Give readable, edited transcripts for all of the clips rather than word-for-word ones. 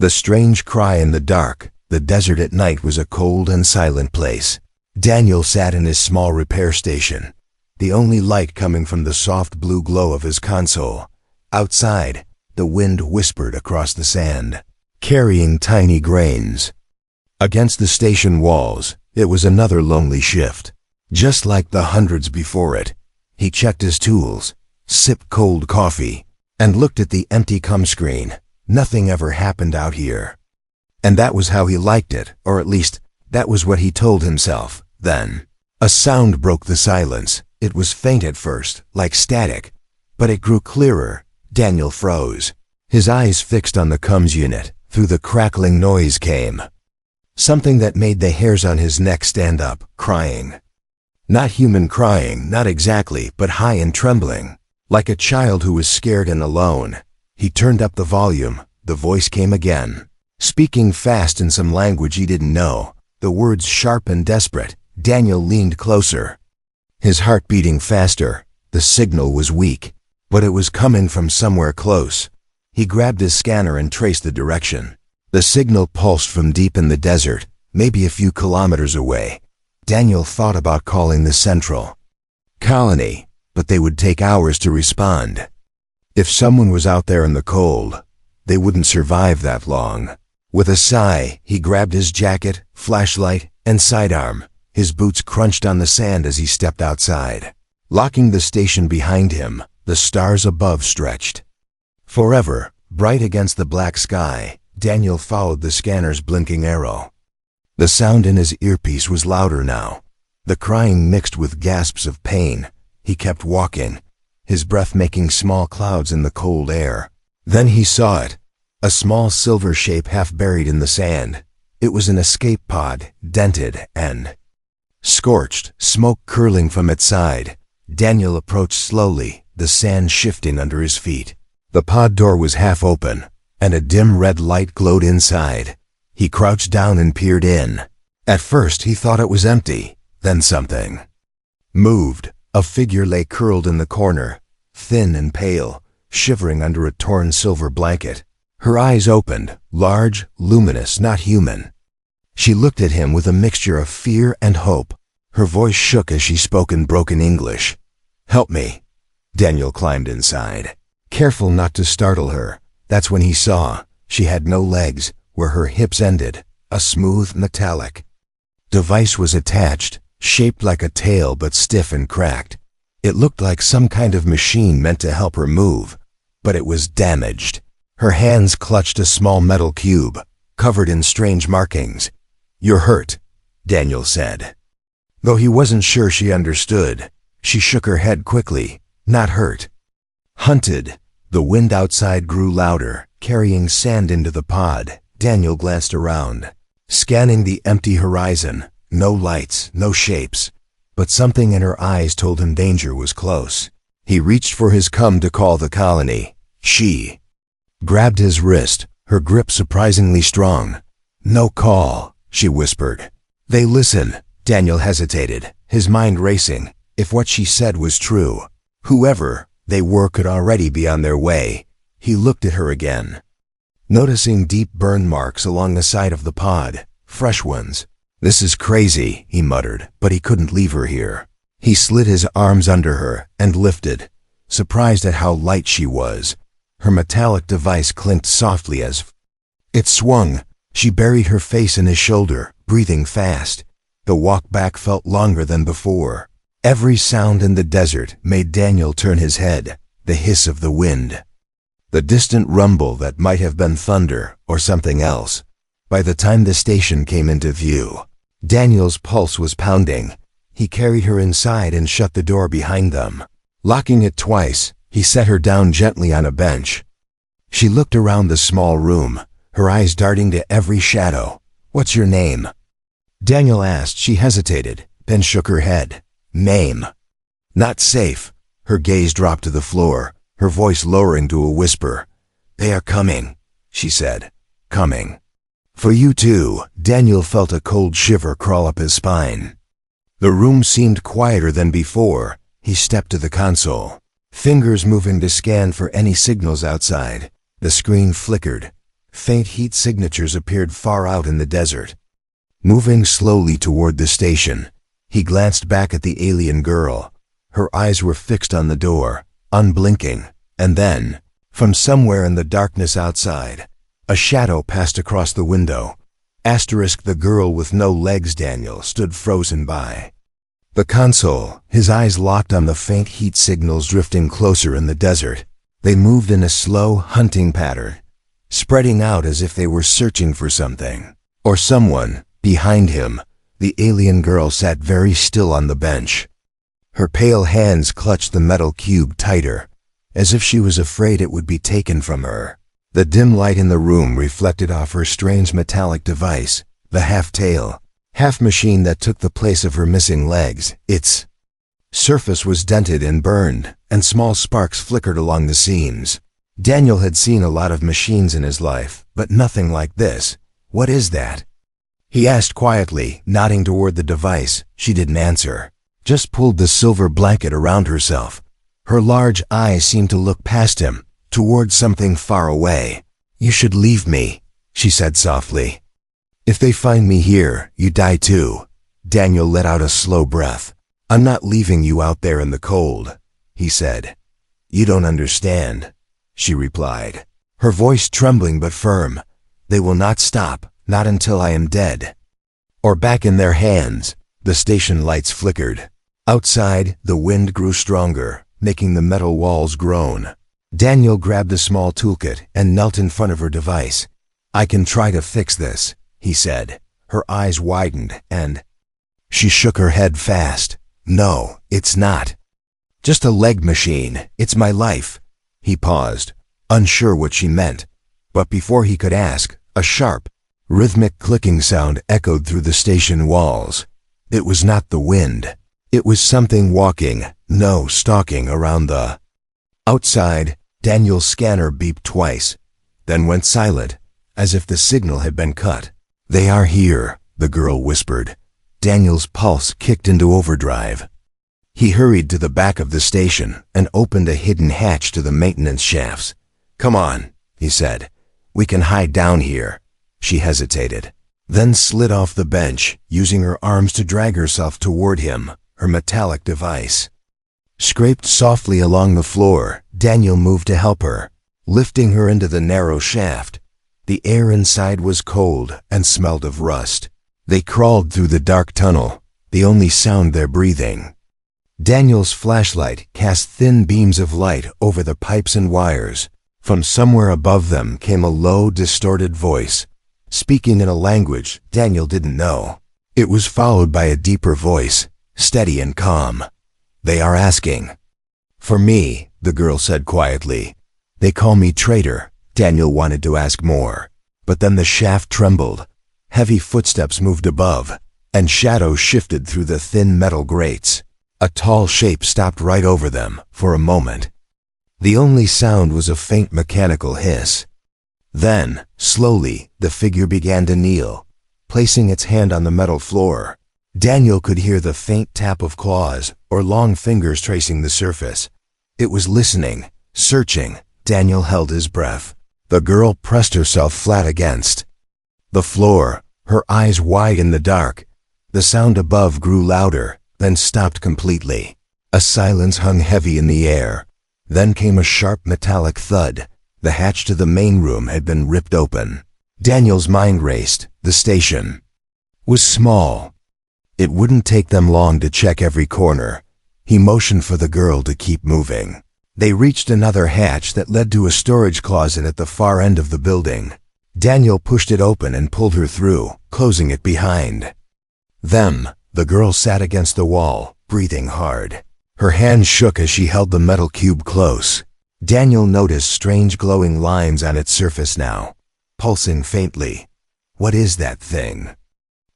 The strange cry in the dark. The desert at night was a cold and silent place. Daniel sat in his small repair station, the only light coming from the soft blue glow of his console. Outside, the wind whispered across the sand, carrying tiny grains. Against the station walls, it was another lonely shift. Just like the hundreds before it, he checked his tools, sipped cold coffee, and looked at the empty com screen. Nothing ever happened out here. And that was how he liked it, or at least, that was what he told himself. Then, a sound broke the silence. It was faint at first, like static, but it grew clearer. Daniel froze. His eyes fixed on the comms unit. Through the crackling noise came something that made the hairs on his neck stand up, crying. Not human crying, not exactly, but high and trembling, like a child who was scared and alone. He turned up the volume. The voice came again, speaking fast in some language he didn't know, the words sharp and desperate. Daniel leaned closer, his heart beating faster. The signal was weak, but it was coming from somewhere close. He grabbed his scanner and traced the direction. The signal pulsed from deep in the desert, maybe a few kilometers away. Daniel thought about calling the central colony, but they would take hours to respond. If someone was out there in the cold, they wouldn't survive that long. With a sigh, he grabbed his jacket, flashlight, and sidearm. His boots crunched on the sand as he stepped outside. Locking the station behind him, the stars above stretched forever, bright against the black sky. Daniel followed the scanner's blinking arrow. The sound in his earpiece was louder now, the crying mixed with gasps of pain. He kept walking, his breath making small clouds in the cold air. Then he saw it, a small silver shape half buried in the sand. It was an escape pod, dented and scorched, smoke curling from its side. Daniel approached slowly, the sand shifting under his feet. The pod door was half open, and a dim red light glowed inside. He crouched down and peered in. At first he thought it was empty, then something moved. A figure lay curled in the corner, thin and pale, shivering under a torn silver blanket. Her eyes opened, large, luminous, not human. She looked at him with a mixture of fear and hope. Her voice shook as she spoke in broken English. "Help me." Daniel climbed inside, careful not to startle her. That's when he saw she had no legs. Where her hips ended, a smooth metallic device was attached, shaped like a tail but stiff and cracked. It looked like some kind of machine meant to help her move, but it was damaged. Her hands clutched a small metal cube, covered in strange markings. "You're hurt," Daniel said. Though he wasn't sure she understood, she shook her head quickly. "Not hurt. Hunted." The wind outside grew louder, carrying sand into the pod. Daniel glanced around, scanning the empty horizon. No lights, no shapes, but something in her eyes told him danger was close. He reached for his cum to call the colony. She grabbed his wrist, her grip surprisingly strong. "No call," she whispered. "They listen." Daniel hesitated, his mind racing. If what she said was true, whoever they were could already be on their way. He looked at her again, noticing deep burn marks along the side of the pod, fresh ones. "This is crazy," he muttered, but he couldn't leave her here. He slid his arms under her and lifted, surprised at how light she was. Her metallic device clinked softly as it swung. She buried her face in his shoulder, breathing fast. The walk back felt longer than before. Every sound in the desert made Daniel turn his head. The hiss of the wind, the distant rumble that might have been thunder or something else. By the time the station came into view, Daniel's pulse was pounding. He carried her inside and shut the door behind them. Locking it twice, he set her down gently on a bench. She looked around the small room, her eyes darting to every shadow. "What's your name?" Daniel asked. She hesitated, then shook her head. "Name." "Not safe." Her gaze dropped to the floor, her voice lowering to a whisper. "They are coming," she said. "Coming. For you too." Daniel felt a cold shiver crawl up his spine. The room seemed quieter than before. He stepped to the console, fingers moving to scan for any signals outside. The screen flickered, Faint heat signatures appeared far out in the desert. Moving slowly toward the station, he glanced back at the alien girl. Her eyes were fixed on the door, unblinking, and then, from somewhere in the darkness outside, a shadow passed across the window. The girl with no legs. Daniel stood frozen by the console, his eyes locked on the faint heat signals drifting closer in the desert. They moved in a slow, hunting pattern, spreading out as if they were searching for something or someone. Behind him, the alien girl sat very still on the bench. Her pale hands clutched the metal cube tighter, as if she was afraid it would be taken from her. The dim light in the room reflected off her strange metallic device, the half-tail, half-machine that took the place of her missing legs. Its surface was dented and burned, and small sparks flickered along the seams. Daniel had seen a lot of machines in his life, but nothing like this. "What is that?" he asked quietly, nodding toward the device. She didn't answer, just pulled the silver blanket around herself. Her large eyes seemed to look past him, toward something far away. "You should leave me," she said softly. "If they find me here, you die too." Daniel let out a slow breath. "I'm not leaving you out there in the cold," he said. "You don't understand," she replied, her voice trembling but firm. "They will not stop. Not until I am dead." Or back in their hands. The station lights flickered. Outside, the wind grew stronger, making the metal walls groan. Daniel grabbed a small toolkit and knelt in front of her device. "I can try to fix this," he said. Her eyes widened, and she shook her head fast. "No, it's not. Just a leg machine. It's my life." He paused, unsure what she meant. But before he could ask, a sharp, rhythmic clicking sound echoed through the station walls. It was not the wind. It was something walking, no, stalking around the outside. Daniel's scanner beeped twice, then went silent, as if the signal had been cut. "They are here," the girl whispered. Daniel's pulse kicked into overdrive. He hurried to the back of the station and opened a hidden hatch to the maintenance shafts. "Come on," he said. "We can hide down here." She hesitated, then slid off the bench, using her arms to drag herself toward him. Her metallic device scraped softly along the floor. Daniel moved to help her, lifting her into the narrow shaft. The air inside was cold and smelled of rust. They crawled through the dark tunnel, the only sound their breathing. Daniel's flashlight cast thin beams of light over the pipes and wires. From somewhere above them came a low, distorted voice, speaking in a language Daniel didn't know. It was followed by a deeper voice, steady and calm. "They are asking for me," the girl said quietly. "They call me traitor." Daniel wanted to ask more, but then the shaft trembled. Heavy footsteps moved above, and shadows shifted through the thin metal grates. A tall shape stopped right over them for a moment. The only sound was a faint mechanical hiss. Then, slowly, the figure began to kneel, placing its hand on the metal floor. Daniel could hear the faint tap of claws or long fingers tracing the surface. It was listening, searching. Daniel held his breath. The girl pressed herself flat against the floor, her eyes wide in the dark. The sound above grew louder, then stopped completely. A silence hung heavy in the air. Then came a sharp metallic thud. The hatch to the main room had been ripped open. Daniel's mind raced. The station was small. It wouldn't take them long to check every corner. He motioned for the girl to keep moving. They reached another hatch that led to a storage closet at the far end of the building. Daniel pushed it open and pulled her through, closing it behind them. The girl sat against the wall, breathing hard. Her hands shook as she held the metal cube close. Daniel noticed strange glowing lines on its surface now, pulsing faintly. "What is that thing?"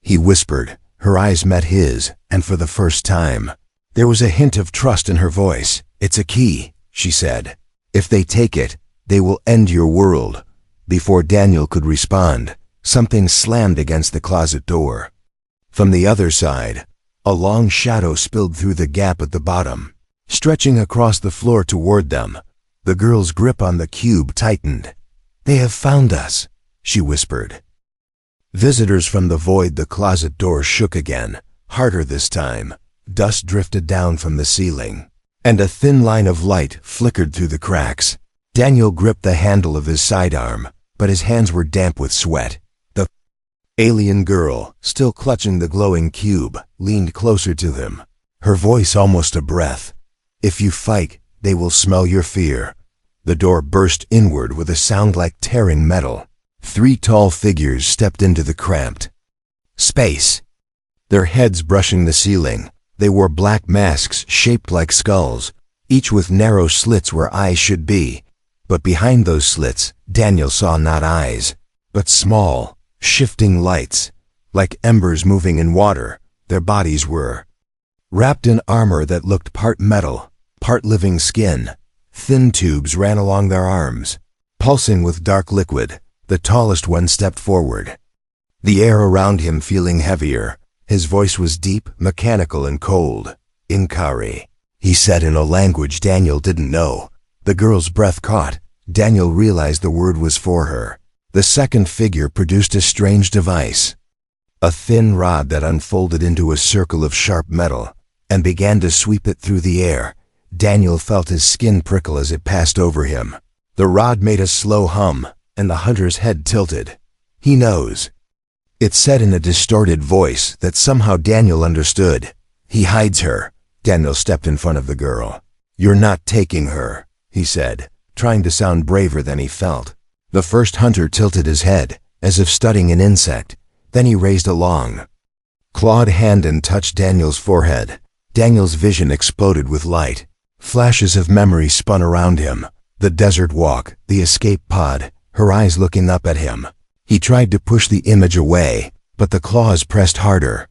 he whispered. Her eyes met his, and for the first time, there was a hint of trust in her voice. "It's a key," she said. "If they take it, they will end your world." Before Daniel could respond, something slammed against the closet door. From the other side, a long shadow spilled through the gap at the bottom, stretching across the floor toward them. The girl's grip on the cube tightened. "They have found us," she whispered. Visitors from the void. The closet door shook again, harder this time. Dust drifted down from the ceiling, and a thin line of light flickered through the cracks. Daniel gripped the handle of his sidearm, but his hands were damp with sweat. The alien girl, still clutching the glowing cube, leaned closer to him, her voice almost a breath. "If you fight, they will smell your fear." The door burst inward with a sound like tearing metal. 3 tall figures stepped into the cramped space, their heads brushing the ceiling. They wore black masks shaped like skulls, each with narrow slits where eyes should be. But behind those slits, Daniel saw not eyes, but small, shifting lights, like embers moving in water. Their bodies were wrapped in armor that looked part metal, part living skin. Thin tubes ran along their arms, pulsing with dark liquid. The tallest one stepped forward, the air around him feeling heavier. His voice was deep, mechanical, and cold. "Inkari," he said in a language Daniel didn't know. The girl's breath caught. Daniel realized the word was for her. The second figure produced a strange device, a thin rod that unfolded into a circle of sharp metal and began to sweep it through the air. Daniel felt his skin prickle as it passed over him. The rod made a slow hum, and the hunter's head tilted. "He knows," it said in a distorted voice that somehow Daniel understood. "He hides her." Daniel stepped in front of the girl. "You're not taking her," he said, trying to sound braver than he felt. The first hunter tilted his head, as if studying an insect. Then he raised a long, clawed hand and touched Daniel's forehead. Daniel's vision exploded with light. Flashes of memory spun around him. The desert walk, the escape pod, her eyes looking up at him. He tried to push the image away, but the claws pressed harder.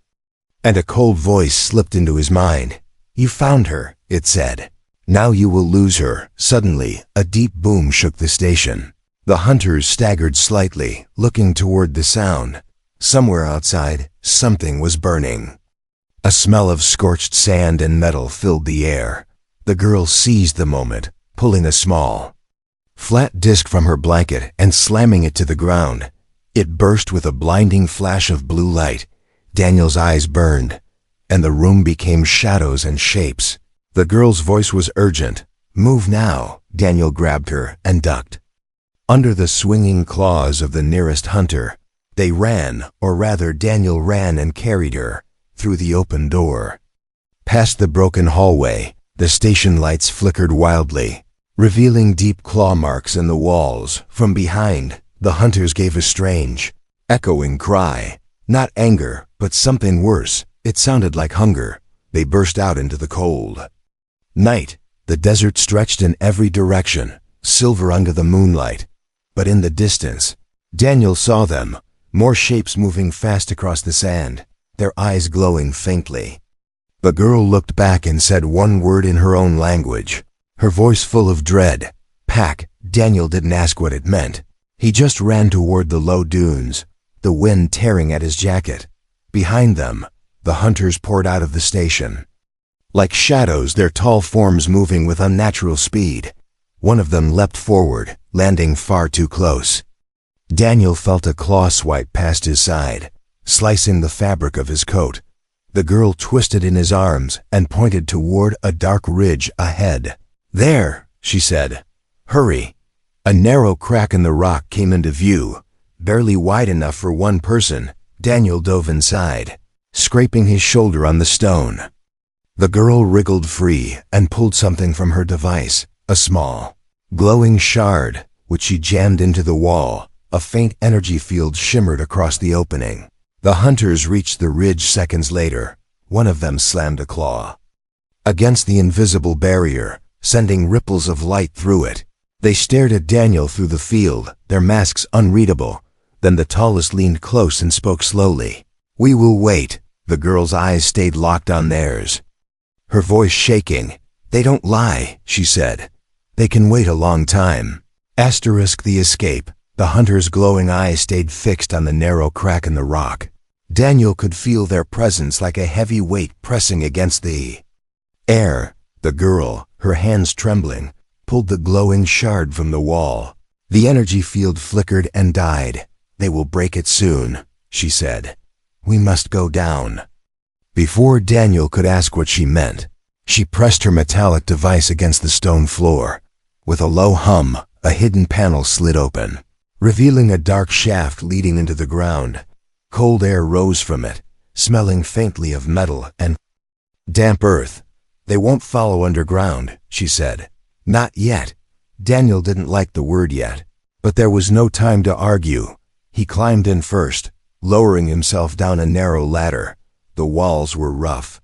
And a cold voice slipped into his mind. "You found her," it said. "Now you will lose her." Suddenly, a deep boom shook the station. The hunters staggered slightly, looking toward the sound. Somewhere outside, something was burning. A smell of scorched sand and metal filled the air. The girl seized the moment, pulling a small, flat disc from her blanket and slamming it to the ground. It burst with a blinding flash of blue light. Daniel's eyes burned, and the room became shadows and shapes. The girl's voice was urgent. "Move now." Daniel grabbed her and ducked under the swinging claws of the nearest hunter. They ran, or rather Daniel ran and carried her, through the open door. Past the broken hallway, the station lights flickered wildly, revealing deep claw marks in the walls. From behind, the hunters gave a strange, echoing cry. Not anger, but something worse. It sounded like hunger. They burst out into the cold night. The desert stretched in every direction, silver under the moonlight. But in the distance, Daniel saw them, more shapes moving fast across the sand, their eyes glowing faintly. The girl looked back and said one word in her own language, her voice full of dread. "Pack." Daniel didn't ask what it meant. He just ran toward the low dunes, the wind tearing at his jacket. Behind them, the hunters poured out of the station, like shadows, their tall forms moving with unnatural speed. One of them leapt forward, landing far too close. Daniel felt a claw swipe past his side, slicing the fabric of his coat. The girl twisted in his arms and pointed toward a dark ridge ahead. "There," she said. "Hurry." A narrow crack in the rock came into view, barely wide enough for one person. Daniel dove inside, scraping his shoulder on the stone. The girl wriggled free and pulled something from her device, a small, glowing shard, which she jammed into the wall. A faint energy field shimmered across the opening. The hunters reached the ridge seconds later. One of them slammed a claw against the invisible barrier, sending ripples of light through it. They stared at Daniel through the field, their masks unreadable. Then the tallest leaned close and spoke slowly. "We will wait." The girl's eyes stayed locked on theirs, her voice shaking. "They don't lie," she said. "They can wait a long time." The escape. The hunter's glowing eyes stayed fixed on the narrow crack in the rock. Daniel could feel their presence like a heavy weight pressing against the air. The girl, her hands trembling, pulled the glowing shard from the wall. The energy field flickered and died. They will break it soon, she said. We must go down. Before Daniel could ask what she meant, she pressed her metallic device against the stone floor. With a low hum, a hidden panel slid open, revealing a dark shaft leading into the ground. Cold air rose from it, smelling faintly of metal and damp earth. They won't follow underground, she said. Not yet. Daniel didn't like the word yet, but there was no time to argue. He climbed in first, lowering himself down a narrow ladder. The walls were rough,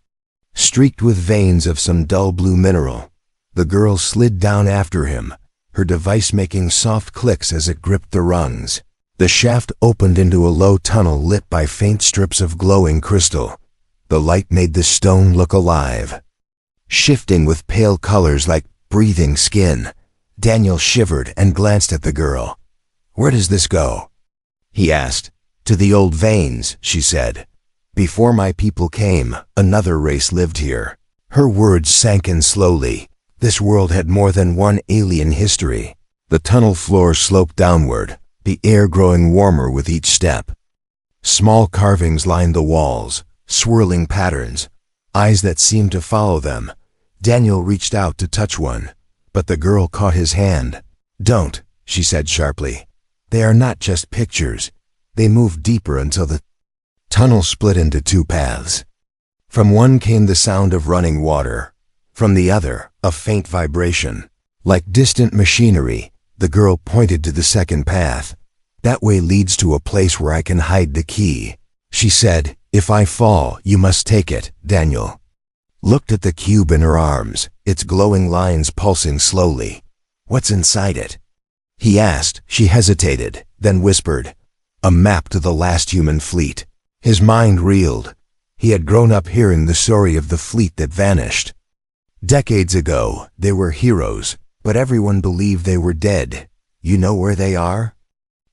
streaked with veins of some dull blue mineral. The girl slid down after him, her device making soft clicks as it gripped the rungs. The shaft opened into a low tunnel lit by faint strips of glowing crystal. The light made the stone look alive, shifting with pale colors like breathing skin. Daniel shivered and glanced at the girl. Where does this go? He asked. To the old veins, she said. Before my people came, another race lived here. Her words sank in slowly. This world had more than one alien history. The tunnel floor sloped downward, the air growing warmer with each step. Small carvings lined the walls, swirling patterns, eyes that seemed to follow them. Daniel reached out to touch one, but the girl caught his hand. Don't, she said sharply. They are not just pictures. They moved deeper until the tunnel split into two paths. From one came the sound of running water. From the other, a faint vibration. Like distant machinery, the girl pointed to the second path. That way leads to a place where I can hide the key. She said, if I fall, you must take it. Daniel looked at the cube in her arms, its glowing lines pulsing slowly. What's inside it? He asked. She hesitated, then whispered, a map to the last human fleet. His mind reeled. He had grown up hearing the story of the fleet that vanished. Decades ago, they were heroes, but everyone believed they were dead. You know where they are?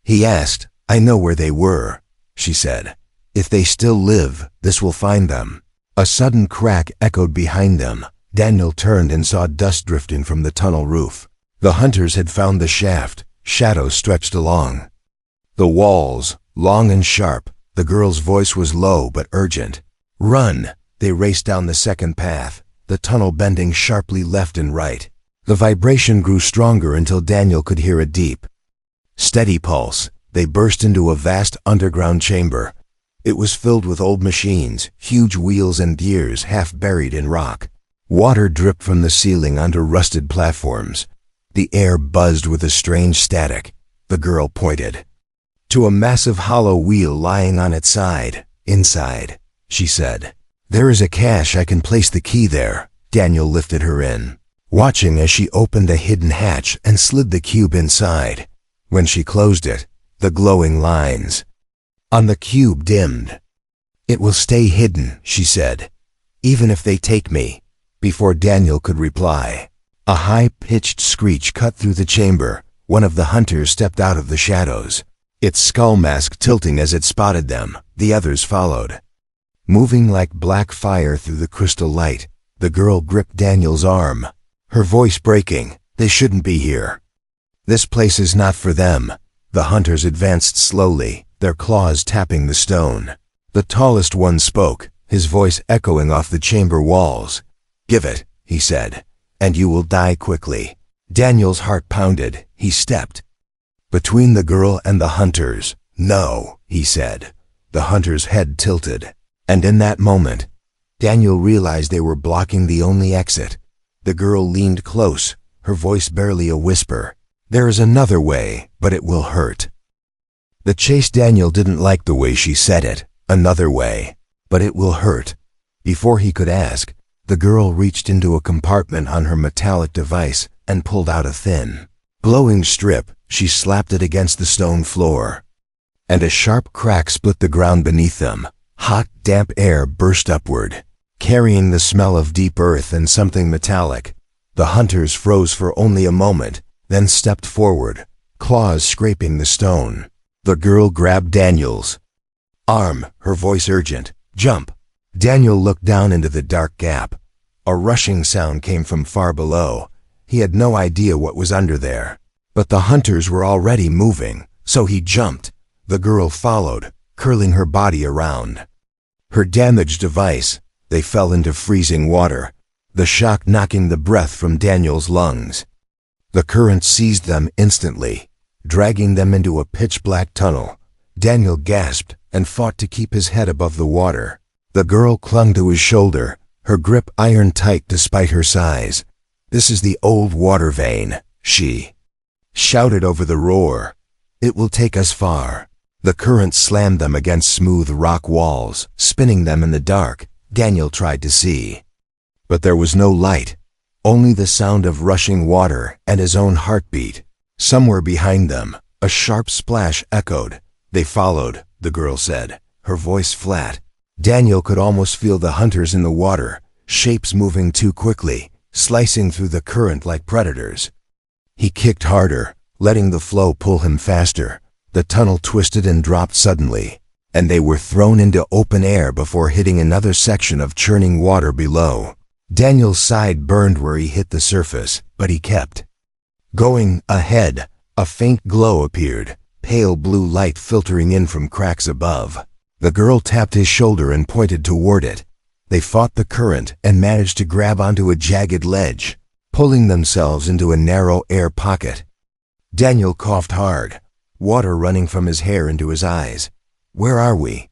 He asked. I know where they were, she said. If they still live, this will find them. A sudden crack echoed behind them. Daniel turned and saw dust drifting from the tunnel roof. The hunters had found the shaft. Shadows stretched along the walls, long and sharp. The girl's voice was low but urgent. Run! They raced down the second path, the tunnel bending sharply left and right. The vibration grew stronger until Daniel could hear a deep, steady pulse. They burst into a vast underground chamber. It was filled with old machines, huge wheels and gears half buried in rock. Water dripped from the ceiling onto rusted platforms. The air buzzed with a strange static. The girl pointed to a massive hollow wheel lying on its side. Inside, she said. There is a cache. I can place the key there. Daniel lifted her in, watching as she opened a hidden hatch and slid the cube inside. When she closed it, the glowing lines on the cube dimmed. It will stay hidden, she said, even if they take me. Before Daniel could reply, a high-pitched screech cut through the chamber. One of the hunters stepped out of the shadows, its skull mask tilting as it spotted them. The others followed, moving like black fire through the crystal light. The girl gripped Daniel's arm, her voice breaking. They shouldn't be here. This place is not for them. The hunters advanced slowly, their claws tapping the stone. The tallest one spoke, his voice echoing off the chamber walls. Give it, he said, and you will die quickly. Daniel's heart pounded. He stepped between the girl and the hunters. No, he said. The hunter's head tilted, and in that moment, Daniel realized they were blocking the only exit. The girl leaned close, her voice barely a whisper. There is another way, but it will hurt. The chase. Daniel didn't like the way she said it. Another way, but it will hurt. Before he could ask, the girl reached into a compartment on her metallic device and pulled out a thin, glowing strip. She slapped it against the stone floor, and a sharp crack split the ground beneath them. Hot, damp air burst upward, carrying the smell of deep earth and something metallic. The hunters froze for only a moment, then stepped forward, claws scraping the stone. The girl grabbed Daniel's arm, her voice urgent. Jump! Daniel looked down into the dark gap. A rushing sound came from far below. He had no idea what was under there, but the hunters were already moving, so he jumped. The girl followed, curling her body around. Her damaged device, they fell into freezing water, the shock knocking the breath from Daniel's lungs. The current seized them instantly, dragging them into a pitch-black tunnel. Daniel gasped and fought to keep his head above the water. The girl clung to his shoulder, her grip iron-tight despite her size. "This is the old water vein," she shouted over the roar. "It will take us far." The current slammed them against smooth rock walls, spinning them in the dark. Daniel tried to see, but there was no light, only the sound of rushing water and his own heartbeat. Somewhere behind them, a sharp splash echoed. "They followed," the girl said, her voice flat. Daniel could almost feel the hunters in the water, shapes moving too quickly, slicing through the current like predators. He kicked harder, letting the flow pull him faster. The tunnel twisted and dropped suddenly, and they were thrown into open air before hitting another section of churning water below. Daniel's side burned where he hit the surface, but he kept going. Ahead, a faint glow appeared, pale blue light filtering in from cracks above. The girl tapped his shoulder and pointed toward it. They fought the current and managed to grab onto a jagged ledge, pulling themselves into a narrow air pocket. Daniel coughed hard, water running from his hair into his eyes. "Where are we?"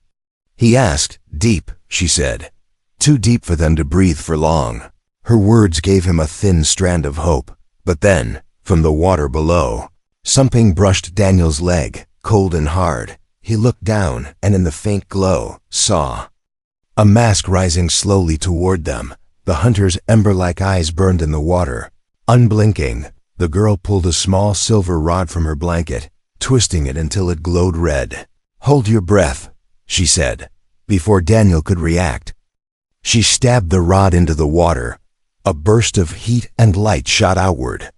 he asked. "Deep," she said. "Too deep for them to breathe for long." Her words gave him a thin strand of hope. But then, from the water below, something brushed Daniel's leg, cold and hard. He looked down and in the faint glow, saw a mask rising slowly toward them. The hunter's ember-like eyes burned in the water. Unblinking, the girl pulled a small silver rod from her blanket, twisting it until it glowed red. "Hold your breath," she said, before Daniel could react. She stabbed the rod into the water. A burst of heat and light shot outward,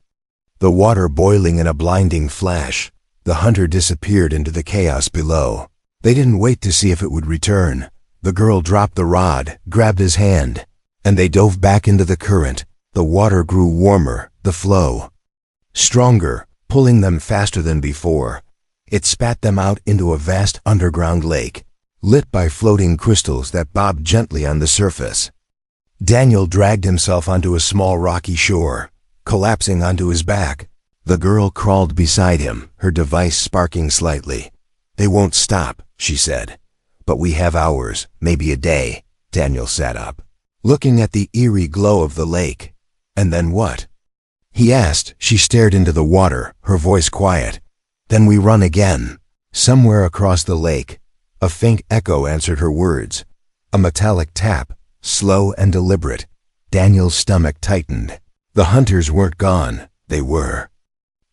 the water boiling in a blinding flash. The hunter disappeared into the chaos below. They didn't wait to see if it would return. The girl dropped the rod, grabbed his hand, and they dove back into the current. The water grew warmer, the flow stronger, pulling them faster than before. It spat them out into a vast underground lake, lit by floating crystals that bobbed gently on the surface. Daniel dragged himself onto a small rocky shore, collapsing onto his back. The girl crawled beside him, her device sparking slightly. "They won't stop," she said. "But we have hours, maybe a day." Daniel sat up, looking at the eerie glow of the lake. "And then what?" he asked. She stared into the water, her voice quiet. "Then we run again." Somewhere across the lake, a faint echo answered her words. A metallic tap, slow and deliberate. Daniel's stomach tightened. The hunters weren't gone, they were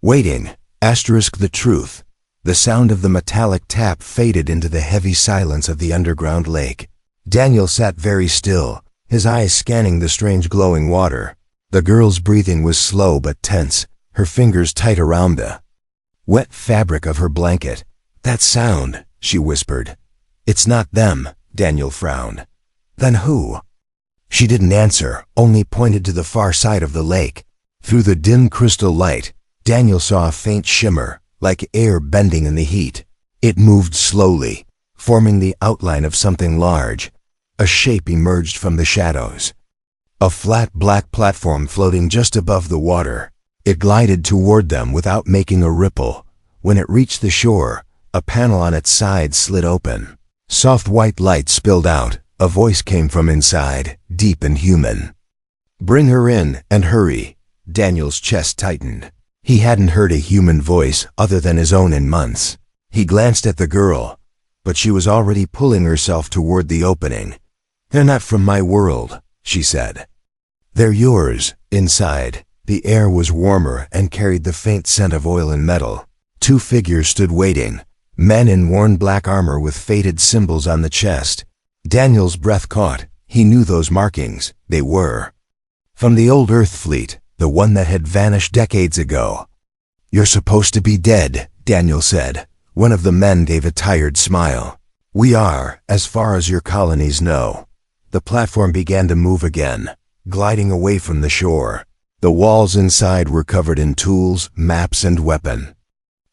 waiting. The truth. The sound of the metallic tap faded into the heavy silence of the underground lake. Daniel sat very still, his eyes scanning the strange glowing water. The girl's breathing was slow but tense, her fingers tight around the wet fabric of her blanket. "That sound," she whispered. "It's not them," Daniel frowned. "Then who?" She didn't answer, only pointed to the far side of the lake. Through the dim crystal light, Daniel saw a faint shimmer, like air bending in the heat. It moved slowly, forming the outline of something large. A shape emerged from the shadows. A flat black platform floating just above the water. It glided toward them without making a ripple. When it reached the shore, a panel on its side slid open. Soft white light spilled out. A voice came from inside, deep and human. "Bring her in, and hurry." Daniel's chest tightened. He hadn't heard a human voice other than his own in months. He glanced at the girl, but she was already pulling herself toward the opening. "They're not from my world," she said. "They're yours." Inside, the air was warmer and carried the faint scent of oil and metal. Two figures stood waiting, men in worn black armor with faded symbols on the chest. Daniel's breath caught. He knew those markings. They were from the old Earth fleet, the one that had vanished decades ago. "You're supposed to be dead," Daniel said. One of the men gave a tired smile. "We are, as far as your colonies know." The platform began to move again, gliding away from the shore. The walls inside were covered in tools, maps, and weapons.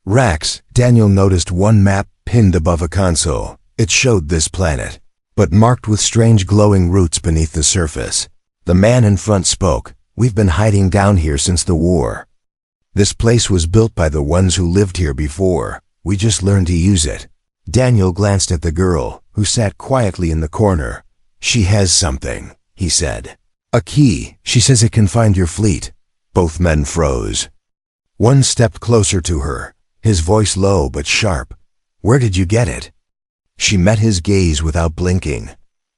Racks. Daniel noticed one map pinned above a console. It showed this planet, but marked with strange glowing roots beneath the surface. The man in front spoke. We've been hiding down here since the war. This place was built by the ones who lived here before. We just learned to use it. Daniel glanced at the girl, who sat quietly in the corner. She has something, he said. A key. She says it can find your fleet. Both men froze. One stepped closer to her, his voice low but sharp. Where did you get it? She met his gaze without blinking.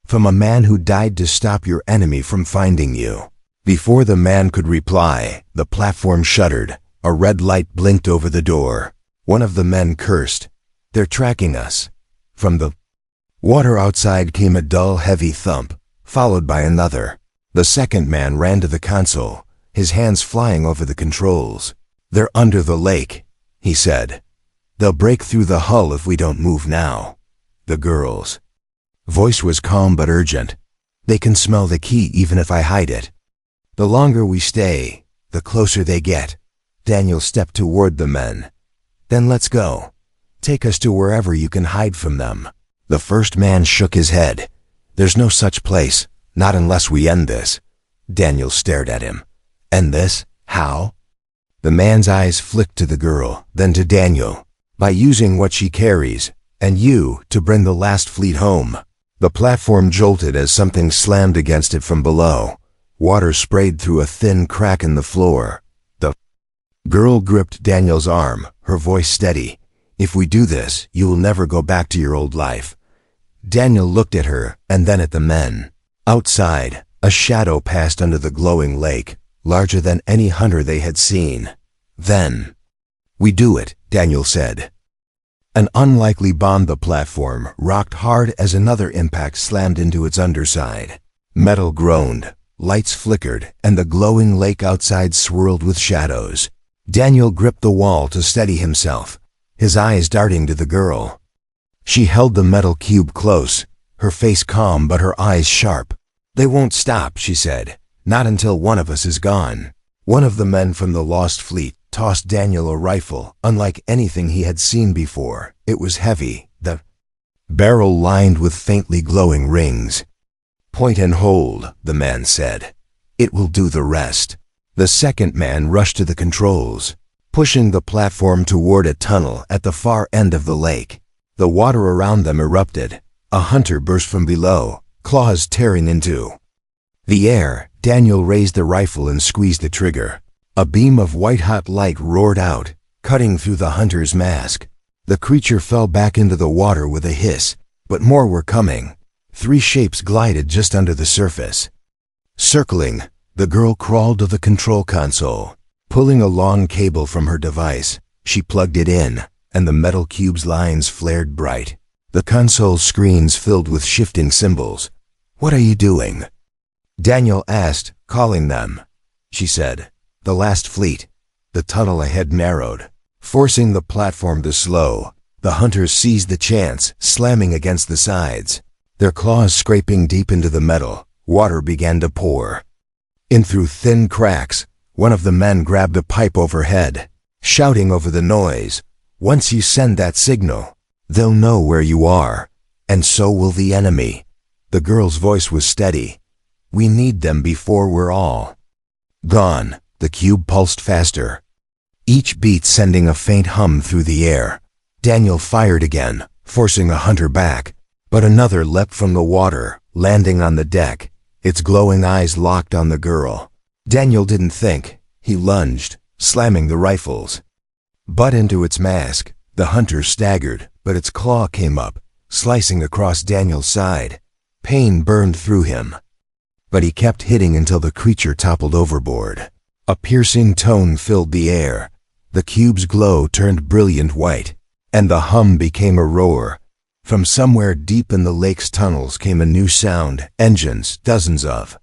From a man who died to stop your enemy from finding you. Before the man could reply, the platform shuddered. A red light blinked over the door. One of the men cursed. They're tracking us. From the water outside came a dull, heavy thump, followed by another. The second man ran to the console, his hands flying over the controls. They're under the lake, he said. They'll break through the hull if we don't move now. The girl's voice was calm but urgent. They can smell the key even if I hide it. The longer we stay, the closer they get. Daniel stepped toward the men. Then let's go. Take us to wherever you can hide from them. The first man shook his head. There's no such place, not unless we end this. Daniel stared at him. End this? How? The man's eyes flicked to the girl, then to Daniel. By using what she carries, and you, to bring the last fleet home. The platform jolted as something slammed against it from below. Water sprayed through a thin crack in the floor. The girl gripped Daniel's arm, her voice steady. If we do this, you will never go back to your old life. Daniel looked at her, and then at the men. Outside, a shadow passed under the glowing lake, larger than any hunter they had seen. Then, we do it, Daniel said. An unlikely bomb. The platform rocked hard as another impact slammed into its underside. Metal groaned, lights flickered, and the glowing lake outside swirled with shadows. Daniel gripped the wall to steady himself, his eyes darting to the girl. She held the metal cube close, her face calm but her eyes sharp. They won't stop, she said, not until one of us is gone. One of the men from the lost fleet tossed Daniel a rifle, unlike anything he had seen before. It was heavy, the barrel lined with faintly glowing rings. Point and hold, the man said. It will do the rest. The second man rushed to the controls, pushing the platform toward a tunnel at the far end of the lake. The water around them erupted. A hunter burst from below, claws tearing into the air. Daniel raised the rifle and squeezed the trigger. A beam of white-hot light roared out, cutting through the hunter's mask. The creature fell back into the water with a hiss, but more were coming. 3 shapes glided just under the surface. Circling, the girl crawled to the control console. Pulling a long cable from her device, she plugged it in, and the metal cube's lines flared bright. The console screens filled with shifting symbols. What are you doing? Daniel asked, calling them. She said, the last fleet. The tunnel ahead narrowed, forcing the platform to slow. The hunters seized the chance, slamming against the sides. Their claws scraping deep into the metal, water began to pour. In through thin cracks, one of the men grabbed a pipe overhead, shouting over the noise. Once you send that signal, they'll know where you are, and so will the enemy. The girl's voice was steady. We need them before we're all gone. The cube pulsed faster, each beat sending a faint hum through the air. Daniel fired again, forcing a hunter back, but another leapt from the water, landing on the deck, its glowing eyes locked on the girl. Daniel didn't think. He lunged, slamming the rifles butt into its mask. The hunter staggered, but its claw came up, slicing across Daniel's side. Pain burned through him, but he kept hitting until the creature toppled overboard. A piercing tone filled the air. The cube's glow turned brilliant white, and the hum became a roar. From somewhere deep in the lake's tunnels came a new sound. Engines, dozens of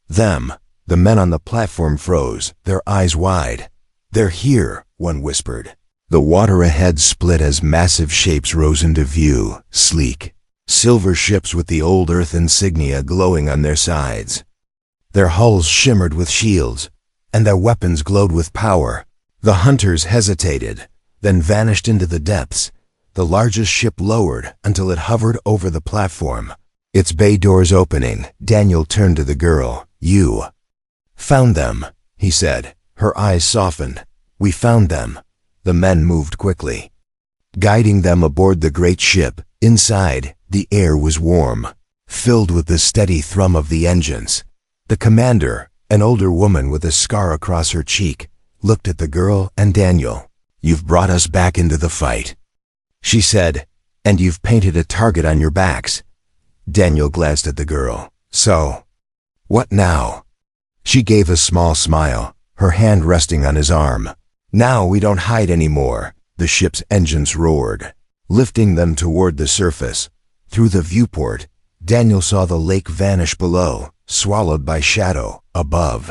them. The men on the platform froze, their eyes wide. They're here, one whispered. The water ahead split as massive shapes rose into view, sleek, silver ships with the old Earth insignia glowing on their sides. Their hulls shimmered with shields, and their weapons glowed with power. The hunters hesitated, then vanished into the depths. The largest ship lowered until it hovered over the platform. Its bay doors opening, Daniel turned to the girl. "You found them," he said. Her eyes softened. "We found them." The men moved quickly, guiding them aboard the great ship. Inside, the air was warm, filled with the steady thrum of the engines. The commander, an older woman with a scar across her cheek, looked at the girl and Daniel. "You've brought us back into the fight," she said, "and you've painted a target on your backs." Daniel glanced at the girl. "So, what now?" She gave a small smile, her hand resting on his arm. "Now we don't hide anymore." The ship's engines roared, lifting them toward the surface. Through the viewport, Daniel saw the lake vanish below, swallowed by shadow above.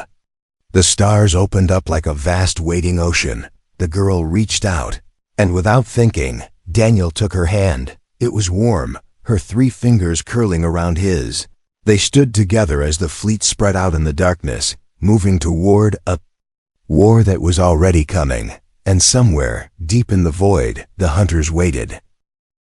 The stars opened up like a vast waiting ocean. The girl reached out, and without thinking, Daniel took her hand. It was warm, her 3 fingers curling around his. They stood together as the fleet spread out in the darkness, moving toward a war that was already coming. And somewhere, deep in the void, the hunters waited.